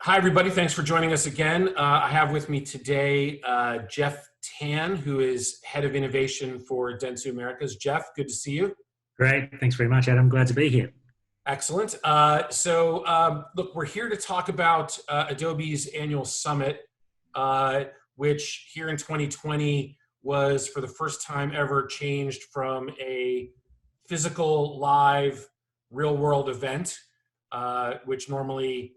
Hi, everybody. Thanks for joining us again. I have with me today Jeff Tan, who is Head of Innovation for Dentsu Americas. Jeff, good to see you. Great. Thanks very much, Adam. Glad to be here. Excellent. Look, we're here to talk about Adobe's annual summit, which here in 2020 was for the first time ever changed from a physical, live, real-world event, which normally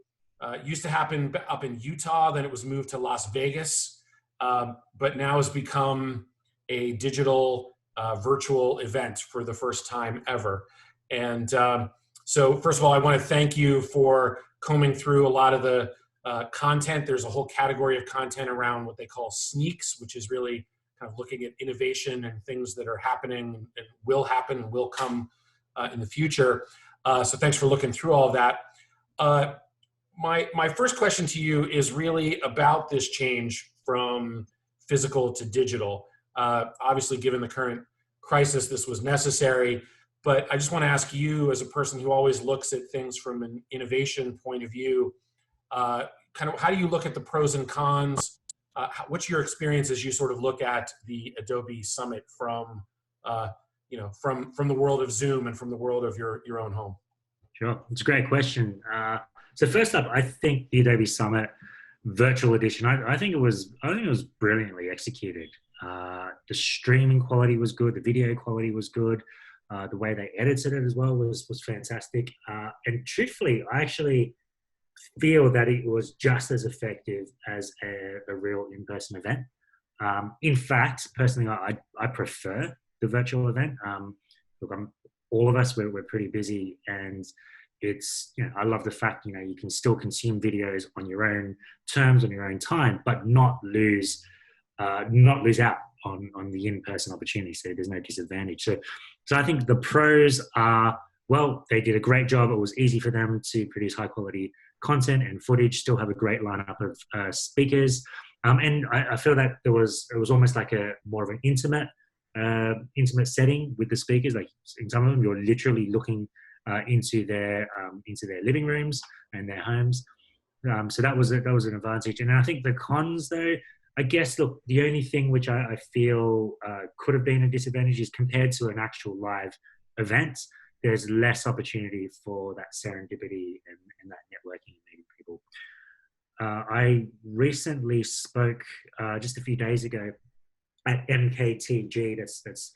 used to happen up in Utah, then it was moved to Las Vegas, but now has become a digital virtual event for the first time ever. And so first of all, I want to thank you for combing through a lot of the content. There's a whole category of content around what they call sneaks, which is really kind of looking at innovation and things that are happening and will happen and will come in the future. So thanks for looking through all of that. My first question to you is really about this change from physical to digital. Obviously, given the current crisis, this was necessary, but I just want to ask you, as a person who always looks at things from an innovation point of view, kind of how do you look at the pros and cons? What's your experience as you sort of look at the Adobe Summit from the world of Zoom and from the world of your own home? Sure. It's a great question. So first up, I think the Adobe Summit virtual edition, I think it was brilliantly executed. The streaming quality was good. The video quality was good. The way they edited it as well was fantastic. And truthfully, I actually feel that it was just as effective as a real in-person event. In fact, personally, I prefer the virtual event. Look, all of us, we're pretty busy, and it's, I love the fact, you can still consume videos on your own terms, on your own time, but not lose out on the in-person opportunity. So there's no disadvantage. So I think the pros are, well, they did a great job. It was easy for them to produce high quality content and footage, still have a great lineup of speakers. And I feel that it was almost like a more of an intimate setting with the speakers. Like in some of them, you're literally looking into their living rooms and their homes. So that was an advantage. And I think the cons, though, I guess, look, the only thing which I feel could have been a disadvantage is compared to an actual live event, there's less opportunity for that serendipity and that networking and meeting people. I recently spoke just a few days ago at MKTG, that's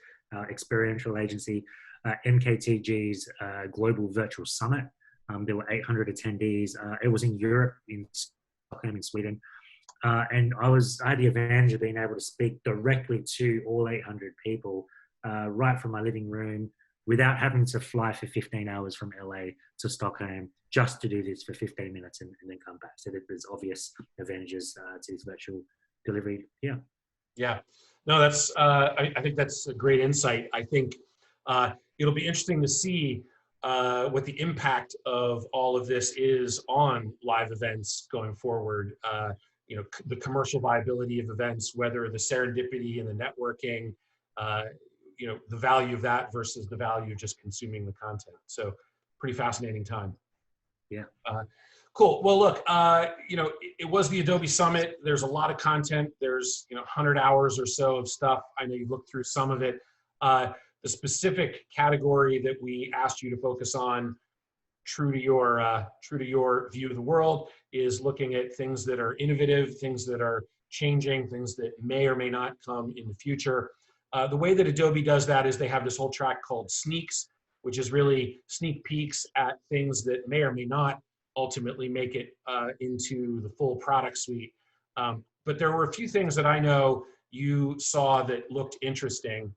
experiential agency, MKTG's Global Virtual Summit. There were 800 attendees. It was in Europe, in Stockholm, in Sweden. And I had the advantage of being able to speak directly to all 800 people right from my living room without having to fly for 15 hours from LA to Stockholm just to do this for 15 minutes and then come back. So there's obvious advantages to this virtual delivery. Yeah. Yeah. No, that's, I think that's a great insight. I think it'll be interesting to see what the impact of all of this is on live events going forward. The commercial viability of events, whether the serendipity and the networking, the value of that versus the value of just consuming the content. So pretty fascinating time. Yeah. Cool. Well, look, it was the Adobe Summit. There's a lot of content. There's 100 hours or so of stuff. I know you looked through some of it. The specific category that we asked you to focus on, true to your view of the world, is looking at things that are innovative, things that are changing, things that may or may not come in the future. The way that Adobe does that is they have this whole track called Sneaks, which is really sneak peeks at things that may or may not ultimately make it into the full product suite. But there were a few things that I know you saw that looked interesting.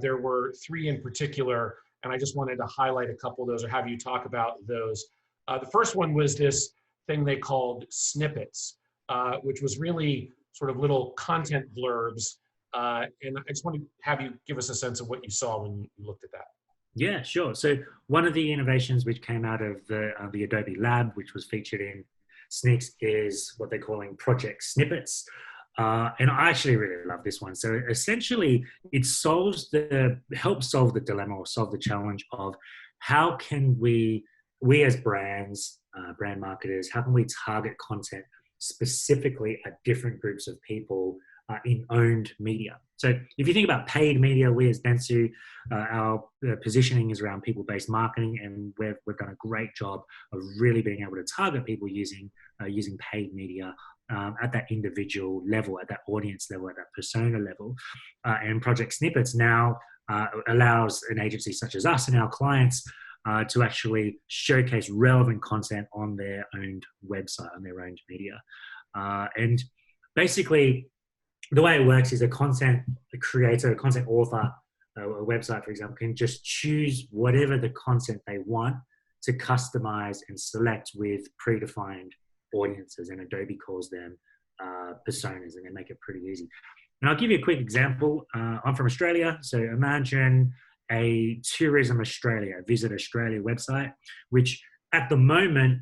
There were three in particular, and I just wanted to highlight a couple of those or have you talk about those. The first one was this thing they called snippets, which was really sort of little content blurbs. And I just want to have you give us a sense of what you saw when you looked at that. Yeah, sure. So one of the innovations which came out of the Adobe Lab, which was featured in Sneaks, is what they're calling project snippets. And I actually really love this one. So essentially, it helps solve the dilemma or solve the challenge of how can we we as brands, brand marketers, how can we target content specifically at different groups of people in owned media? So if you think about paid media, we as dentsu, our positioning is around people-based marketing, and we've done a great job of really being able to target people using paid media at that individual level, at that audience level, at that persona level. And Project Snippets now allows an agency such as us and our clients to actually showcase relevant content on their own website, on their own media. And basically, the way it works is a content creator, a content author, a website, for example, can just choose whatever the content they want to customize and select with predefined audiences, and Adobe calls them personas, and they make it pretty easy. And I'll give you a quick example. I'm from Australia, so imagine a Tourism Australia, Visit Australia website, which at the moment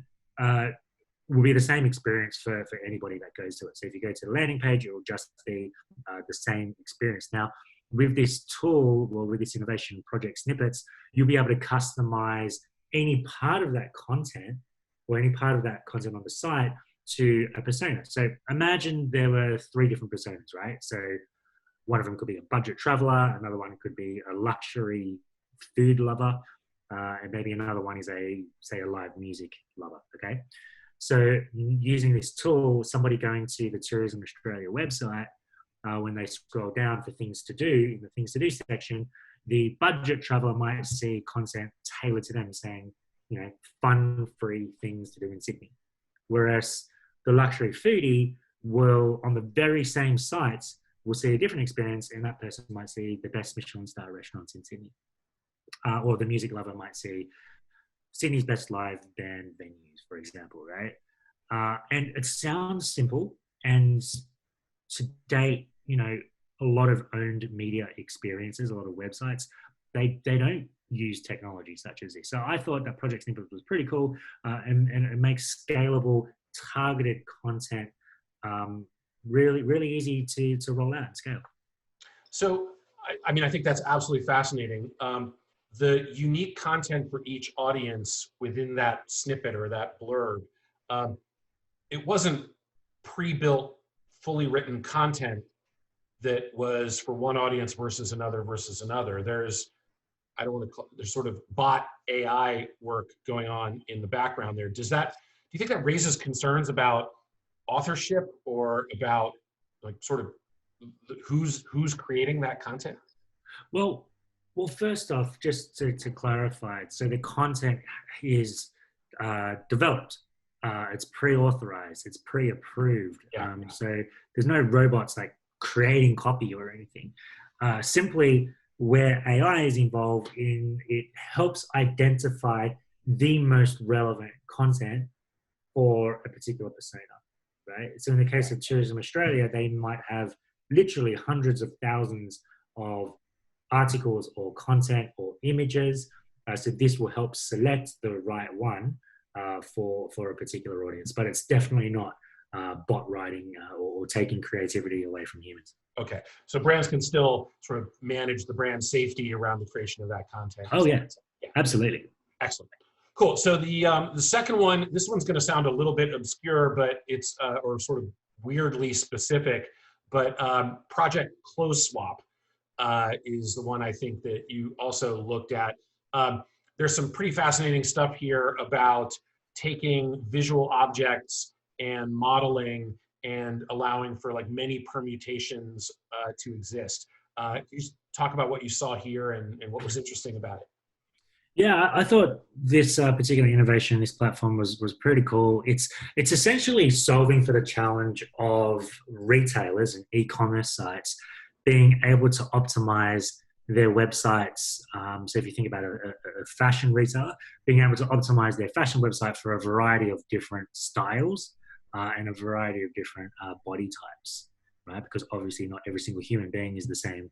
will be the same experience for anybody that goes to it. So if you go to the landing page, it will just be the same experience. Now, with this tool, or with this innovation, Project Snippets, you'll be able to customize any part of that content or any part of that content on the site to a persona. So imagine there were 3 different personas, right? So one of them could be a budget traveler, another one could be a luxury food lover, and maybe another one is a live music lover, okay? So using this tool, somebody going to the Tourism Australia website, when they scroll down for things to do, in the things to do section, the budget traveler might see content tailored to them saying, fun, free things to do in Sydney. Whereas the luxury foodie will, on the very same sites, will see a different experience, and that person might see the best Michelin star restaurants in Sydney. Or the music lover might see Sydney's best live band venues, for example, right? And it sounds simple, and to date, a lot of owned media experiences, a lot of websites, they don't use technology such as this. So I thought that Project Snippets was pretty cool, and it makes scalable, targeted content really, really easy to roll out and scale. So, I think that's absolutely fascinating. The unique content for each audience within that snippet or that blurb, it wasn't pre-built, fully written content that was for one audience versus another. There's, there's sort of bot AI work going on in the background there. Do you think that raises concerns about authorship, or about sort of who's creating that content? Well, first off, just to clarify, so the content is developed. It's pre-authorized. It's pre-approved. Yeah. So there's no robots creating copy or anything. Simply, where AI is involved it helps identify the most relevant content for a particular persona, right? So in the case of Tourism Australia, they might have literally hundreds of thousands of articles or content or images. So this will help select the right one for a particular audience, but it's definitely not bot writing or taking creativity away from humans. Okay, so brands can still sort of manage the brand safety around the creation of that content. Oh yeah, absolutely. Excellent. Cool. So the second one, this one's going to sound a little bit obscure, but it's or sort of weirdly specific. But Project Close Swap is the one I think that you also looked at. There's some pretty fascinating stuff here about taking visual objects and modeling and allowing for many permutations to exist. Can you talk about what you saw here and what was interesting about it? Yeah, I thought this particular innovation, this platform was pretty cool. It's essentially solving for the challenge of retailers and e-commerce sites being able to optimize their websites. So if you think about a fashion retailer, being able to optimize their fashion website for a variety of different styles and a variety of different body types, right? Because obviously not every single human being is the same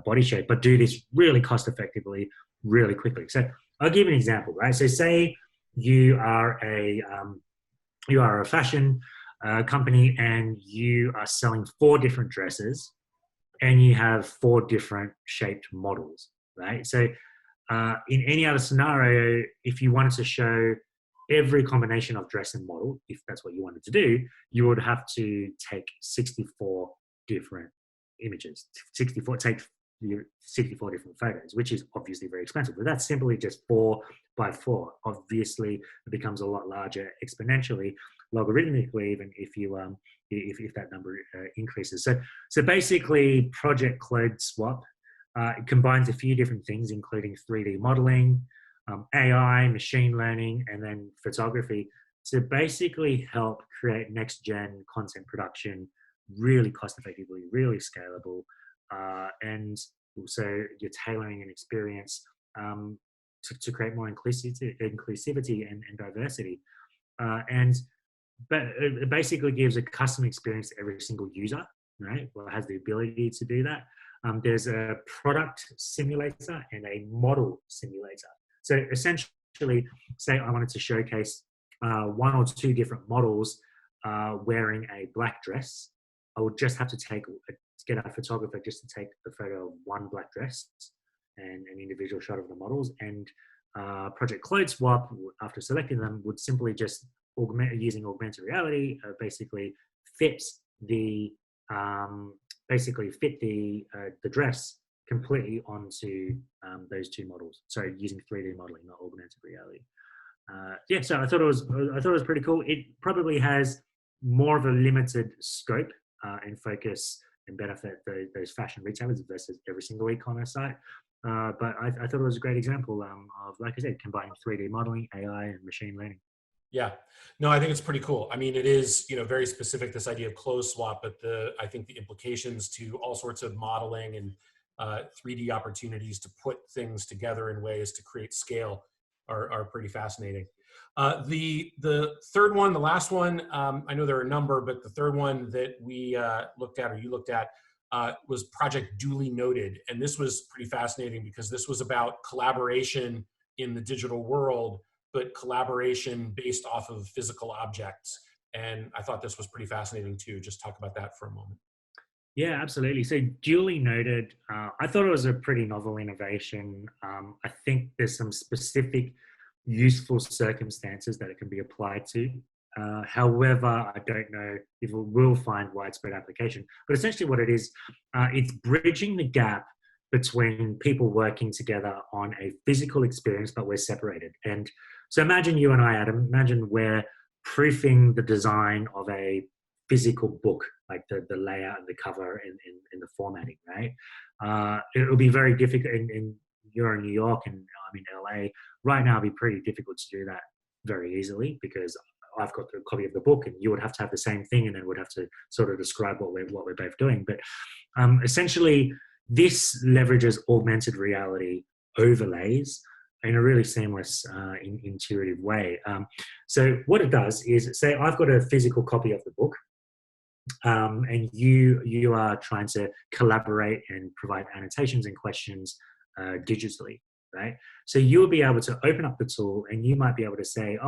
body shape, but do this really cost effectively, really quickly. So I'll give you an example, right? So say you are a fashion company and you are selling 4 different dresses and you have 4 different shaped models, right? So In any other scenario, if you wanted to show every combination of dress and model, if that's what you wanted to do, you would have to take 64 different images, 64, take 64 different photos, which is obviously very expensive. But that's simply just 4 by 4. Obviously, it becomes a lot larger exponentially, logarithmically, even if you if that number increases. So basically, Project Clothes Swap it combines a few different things, including 3D modeling, AI, machine learning, and then photography to basically help create next-gen content production really cost-effectively, really scalable, and also you're tailoring an experience to create more inclusivity and diversity. But it basically gives a custom experience to every single user, right? Well, it has the ability to do that. There's a product simulator and a model simulator. So essentially, say I wanted to showcase 1 or 2 different models wearing a black dress, I would just have to get a photographer just to take the photo of one black dress and an individual shot of the models. And Project Clothes Swap, after selecting them, would simply just using augmented reality, basically fit the dress completely onto those 2 models. So using 3D modeling, not augmented reality. So I thought it was pretty cool. It probably has more of a limited scope and focus and benefit those fashion retailers versus every single e-commerce site. But I thought it was a great example of, like I said, combining 3D modeling, AI, and machine learning. Yeah, no, I think it's pretty cool. I mean, it is, very specific, this idea of clothes swap, but I think the implications to all sorts of modeling and 3D opportunities to put things together in ways to create scale are pretty fascinating. The third one, the last one, I know there are a number, but the third one that we looked at, or you looked at, was Project Duly Noted. And this was pretty fascinating because this was about collaboration in the digital world, but collaboration based off of physical objects. And I thought this was pretty fascinating too. Just talk about that for a moment. Yeah, absolutely. So Duly Noted, I thought it was a pretty novel innovation. I think there's some specific useful circumstances that it can be applied to. However, I don't know if it will find widespread application. But essentially what it is, it's bridging the gap between people working together on a physical experience, but we're separated. And so imagine you and I, Adam, imagine we're proofing the design of a physical book, like the layout and the cover and the formatting, right? It'll be very difficult, and you're in New York and I'm in LA. Right now, it'd be pretty difficult to do that very easily because I've got the copy of the book and you would have to have the same thing and then would have to sort of describe what we're both doing. But essentially, this leverages augmented reality overlays in a really seamless, intuitive way. So what it does is, say I've got a physical copy of the book, and you are trying to collaborate and provide annotations and questions digitally, right? So you'll be able to open up the tool and you might be able to say,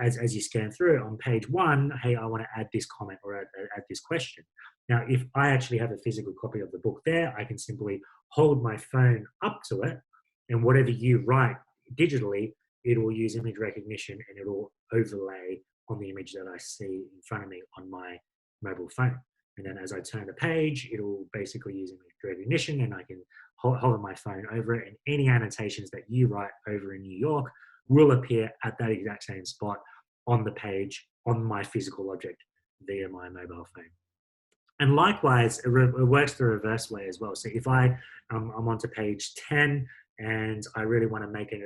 as you scan through it on page 1, hey, I want to add this comment or add this question. Now, if I actually have a physical copy of the book there, I can simply hold my phone up to it, and whatever you write digitally, it will use image recognition and it will overlay on the image that I see in front of me on my mobile phone. And then as I turn the page, it will basically use image recognition and I can hold my phone over it, and any annotations that you write over in New York will appear at that exact same spot on the page on my physical object via my mobile phone. And likewise, it works the reverse way as well. So if I'm onto page 10 and I really want to make a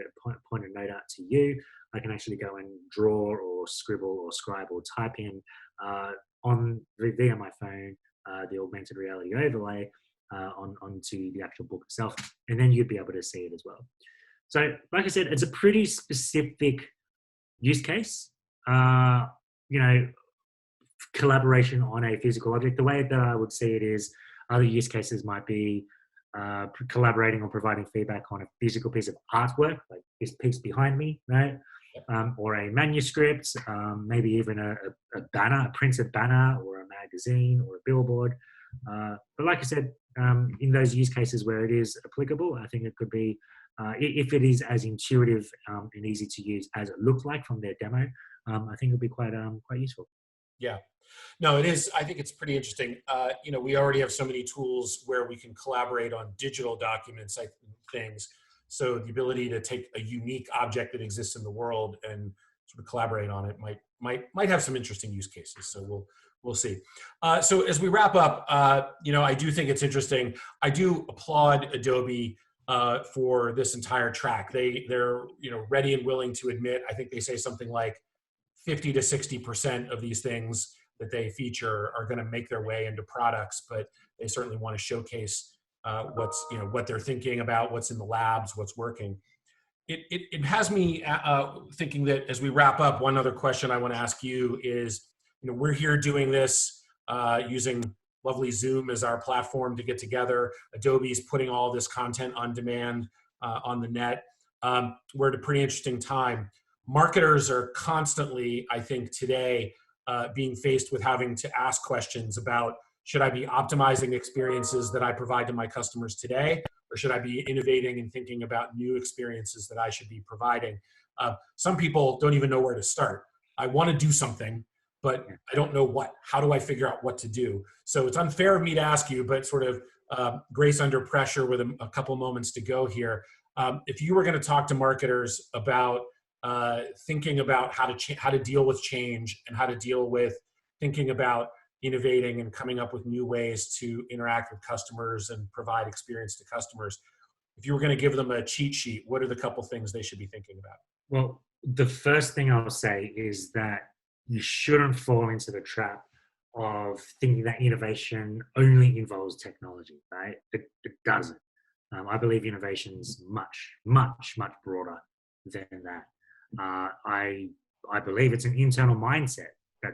point a note out to you, I can actually go and draw or scribble or scribe or type in via my phone the augmented reality overlay onto the actual book itself, and then you'd be able to see it as well. So, like I said, it's a pretty specific use case. Collaboration on a physical object. The way that I would see it is other use cases might be collaborating or providing feedback on a physical piece of artwork, like this piece behind me, right? Or a manuscript, maybe even a banner, a printed banner or a magazine or a billboard. But like I said, in those use cases where it is applicable, I think it could be, if it is as intuitive and easy to use as it looked like from their demo, I think it'll be quite useful. Yeah. No, it is. I think it's pretty interesting. We already have so many tools where we can collaborate on digital documents, things. So the ability to take a unique object that exists in the world and sort of collaborate on it might have some interesting use cases. So we'll see. So as we wrap up, I do think it's interesting. I do applaud Adobe for this entire track. They're ready and willing to admit. I think they say something like 50 to 60% of these things that they feature are going to make their way into products, but they certainly want to showcase what they're thinking about, what's in the labs, what's working. It has me thinking that as we wrap up, one other question I want to ask you is, we're here doing this using lovely Zoom as our platform to get together. Adobe's putting all this content on demand on the net. We're at a pretty interesting time. Marketers are constantly, I think today, being faced with having to ask questions about, should I be optimizing experiences that I provide to my customers today, or should I be innovating and thinking about new experiences that I should be providing? Some people don't even know where to start. I want to do something, but I don't know what. How do I figure out what to do? So it's unfair of me to ask you, but sort of grace under pressure with a couple moments to go here. If you were going to talk to marketers about thinking about how to deal with change and how to deal with thinking about innovating and coming up with new ways to interact with customers and provide experience to customers. If you were going to give them a cheat sheet, what are the couple things they should be thinking about? Well, the first thing I'll say is that you shouldn't fall into the trap of thinking that innovation only involves technology, right? It doesn't. I believe innovation is much, much, much broader than that. I believe it's an internal mindset.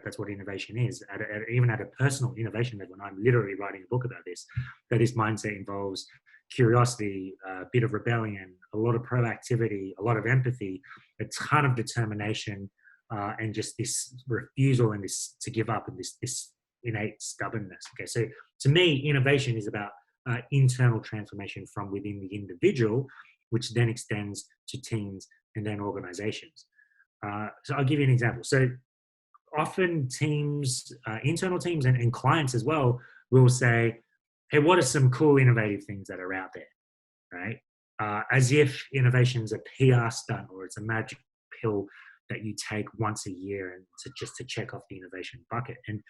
That's what innovation is. Even at a personal innovation level, and I'm literally writing a book about this, that this mindset involves curiosity, a bit of rebellion, a lot of proactivity, a lot of empathy, a ton of determination, and just this refusal and this to give up and this innate stubbornness. Okay, so to me, innovation is about internal transformation from within the individual, which then extends to teams and then organizations. So I'll give you an example. So often teams, internal teams and clients as well, will say, hey, what are some cool, innovative things that are out there, right? As if innovation's a PR stunt or it's a magic pill that you take once a year and just to check off the innovation bucket. And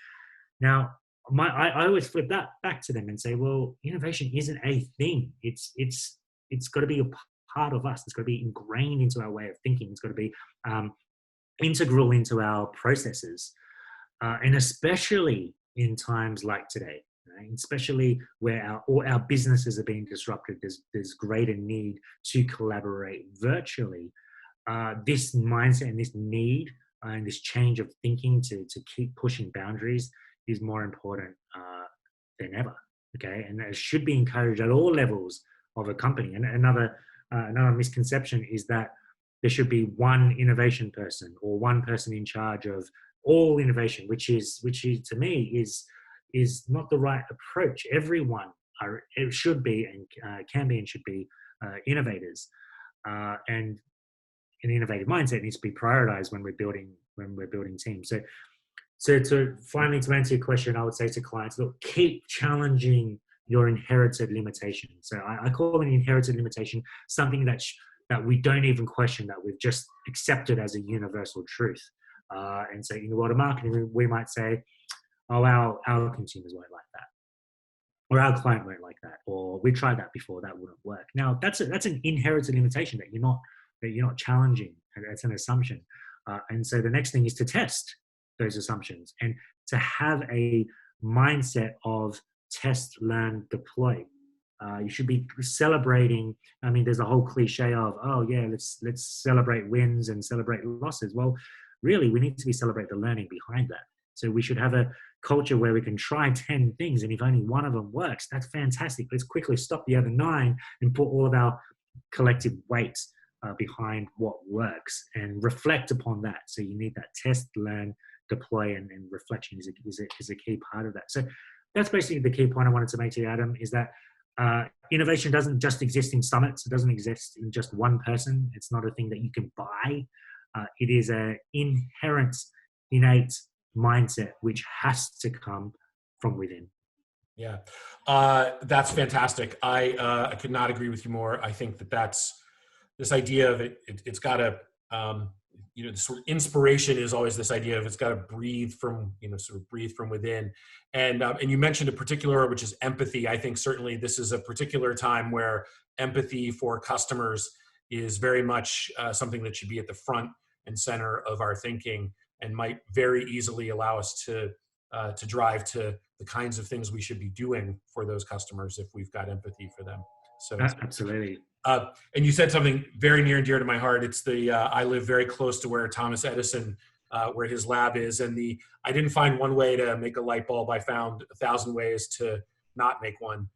now I always flip that back to them and say, well, innovation isn't a thing. It's got to be a part of us. It's got to be ingrained into our way of thinking. It's got to be integral into our processes, and especially in times like today, right? Especially where all our businesses are being disrupted. There's greater need to collaborate virtually. This mindset and this need and this change of thinking to keep pushing boundaries is more important than ever. Okay, and it should be encouraged at all levels of a company. And another misconception is that there should be one innovation person or one person in charge of all innovation, which is to me is not the right approach. Everyone should be and can be and should be innovators, and an innovative mindset needs to be prioritized when we're building teams. So to answer your question, I would say to clients, look, keep challenging your inherited limitation. So I call an inherited limitation something that we don't even question, that we've just accepted as a universal truth. And so in the world of marketing, we might say, oh, our consumers won't like that, or our client won't like that, or we tried that before, that wouldn't work. Now that's an inherited limitation that you're not challenging. That's an assumption. And so the next thing is to test those assumptions and to have a mindset of test, learn, deploy. You should be celebrating. I mean, there's a whole cliche of, oh yeah, let's celebrate wins and celebrate losses. Well, really, we need to be celebrate the learning behind that. So we should have a culture where we can try 10 things, and if only one of them works, that's fantastic. Let's quickly stop the other 9 and put all of our collective weight behind what works and reflect upon that. So you need that test, learn, deploy, and reflection is a key part of that. So that's basically the key point I wanted to make to you, Adam, is that innovation doesn't just exist in summits. It doesn't exist in just one person. It's not a thing that you can buy. It is an inherent, innate mindset which has to come from within. Yeah, that's fantastic. I could not agree with you more. I think that's this idea of it's got to, the sort of inspiration is always this idea of it's got to breathe from, sort of breathe from within. And you mentioned a particular, which is empathy. I think certainly this is a particular time where empathy for customers is very much something that should be at the front and center of our thinking, and might very easily allow us to drive to the kinds of things we should be doing for those customers if we've got empathy for them. So absolutely. And you said something very near and dear to my heart. It's I live very close to where Thomas Edison, where his lab is, and I didn't find one way to make a light bulb. I found 1,000 ways to not make one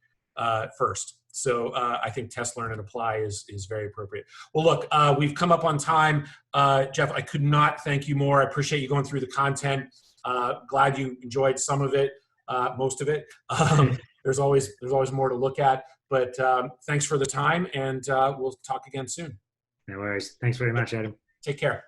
first. So I think test, learn, and apply is very appropriate. Well, look, we've come up on time. Jeff, I could not thank you more. I appreciate you going through the content. Glad you enjoyed some of it, most of it. There's always more to look at. But thanks for the time, and we'll talk again soon. No worries. Thanks very much, Adam. Take care.